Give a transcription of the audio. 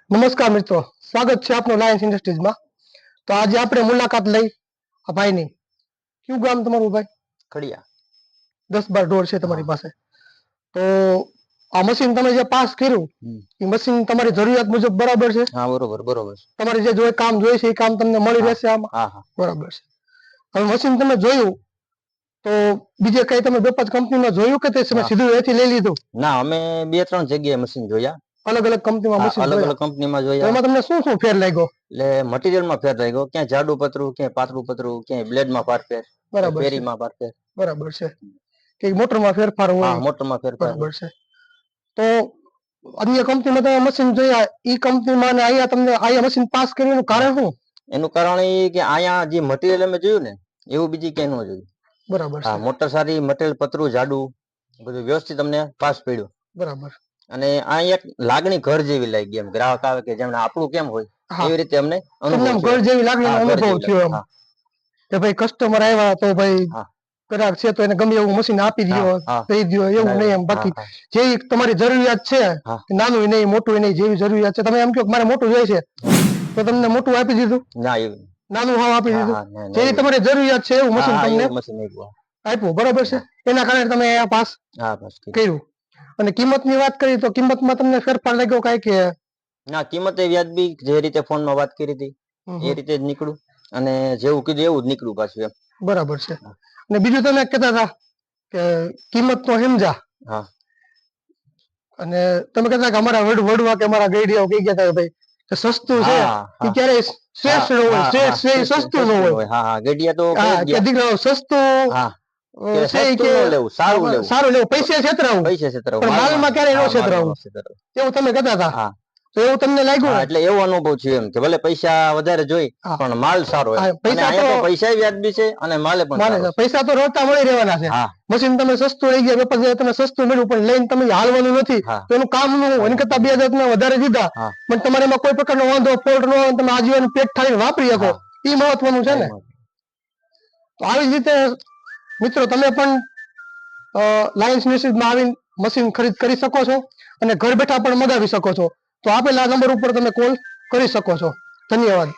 નમસ્કાર મિત્રો, સ્વાગત છે આપનું લાયન્સ ઇન્ડસ્ટ્રીઝમાં। તો આજે આપણે મુલાકાત લઈ આ ભાઈની। કયું ગામ તમારું ભાઈ? ખડિયા। 10-12 ઢોર છે તમારી પાસે। તો આ મશીન તમે જે પાસ કર્યું એ મશીન તમારી જરૂરિયાત મુજબ બરાબર છે? હા, બરોબર બરોબર છે। તમારે જે જોઈએ કામ જોઈએ છે એ કામ તમને મળી રહેશે આમાં? હા હા, બરાબર છે। હવે મશીન તમે જોયું તો બીજે કઈ તમે બે પાંચ કંપનીમાં જોયું કે તે સીધું એથી લઈ લીધું? ના, અમે 2-3 જગ્યાએ મશીન જોયા। અલગ અલગ કંપનીમાં મશીન અલગ જોયા? અલગ કંપનીમાં તો જોયા। એમાં તમને શું શું ફેર લાગ્યો? એટલે મટીરિયલમાં ફેર લાગ્યો, ક્યાંય જાડું પતરું, ક્યાંય પાતળું પતરું, ક્યાંય બ્લેડમાં પારફેર, બરાબર છે, પેરીમાં પારફેર। બરાબર છે કે મોટરમાં ફેરફાર હોય? હા, મોટરમાં ફેરફાર બરાબર છે। તો અન્ય કંપનીમાં તમે મશીન જોયા, ઈ કંપનીમાં ને અહીંયા તમને અહીંયા મશીન પાસ કર્યું કારણ શું? એનું કારણ એ કે અહીંયા જે મટીરિયલ અમે જોયું ને એવું બીજી ક્યાંય ન જોયું। બરાબર છે। હા, મોટર સારી, મટીરિયલ પતરું જાડું, બધું વ્યવસ્થિત અમને પાસ પડ્યું। બરાબર। અને આ એક લાગણી ઘર જેવી લાગી, એમ ગ્રાહક આવે કે જેમને આપણું કેમ હોય એવી રીતે અમને અનુભવ થયો। ઘર જેવી લાગણીનો અનુભવ થયો એમ કે ભાઈ કસ્ટમર આવ્યા તો ભાઈ ગ્રાહક છે તો એને ગમે એવું મશીન આપી દો, દઈ દો, એવું નહીં એમ। બાકી જે તમારી જરૂરિયાત છે, નાનું નહીં મોટું નહીં, જેવી જરૂરિયાત છે તમે એમ કહો મારે મોટું જોઈએ છે તો તમને મોટું આપી દીધું? ના, એવું નાનું હાવ આપી દીધું? જેવી તમારી જરૂરિયાત છે એવું મશીન તમને આપ્યું, બરાબર છે। એના કારણે તમે આ પાસ કર્યું। અને કિંમતની વાત કરી તો કિંમતમાં તમને ફેરફાર લાગ્યો કાંઈ કે? ના, કિંમત એ વ્યાજબી, જે રીતે ફોનમાં વાત કરી હતી એ રીતે જ નીકળ્યું, અને જેવું કીધું એવું જ નીકળ્યું પાછું એમ। બરાબર છે। અને બીજું તમે કહેતા હતા કે કિંમત તો સમજા, અને તમે કહેતા કે અમારા વડવા કે અમારા ગઈડિયાઓ કહી ગયા હતા ભાઈ કે સસ્તું છે એ ક્યારેય શ્રેષ્ઠ ન હોય, શ્રેષ્ઠ સસ્તું ન હોય। હા, ગડિયા તો કે દીકરા સસ્તું સારું લેવું, પૈસા છેતરાવું પણ માલમાં ક્યારેય ન છેતરાવું, એવું તમે કહેતા હતા। તો એવું તમને લાગ્યું ને? એટલે એવો અનુભવ છે એમ કે ભલે પૈસા વધારે જોઈ પણ માલ સારો, પૈસા વ્યાજબી છે અને માલે પણ સારો। પૈસા તો રોજતા મળી રહેવાના છે। મશીન તમે સસ્તું લઈ ગયા, વેપાર તમે સસ્તું મળ્યું પણ લઈને તમે હાલવાનું નથી તો એનું કામ ન હોય। એની કરતા 2000 વધારે દીધા પણ તમારે એમાં કોઈ પ્રકારનો વાંધો ફોલ્ટ ન હોય, તમે આજીવન પેટ ઠારીને વાપરી શકો, એ મહત્વનું છે ને। તો આવી જ રીતે મિત્રો તમે પણ લાયન્સ ઇન્ડસ્ટ્રીઝમાં આવીને મશીન ખરીદ કરી શકો છો અને ઘર બેઠા પણ મગાવી શકો છો। તો આપેલા નંબર ઉપર તમે કોલ કરી શકો છો। ધન્યવાદ।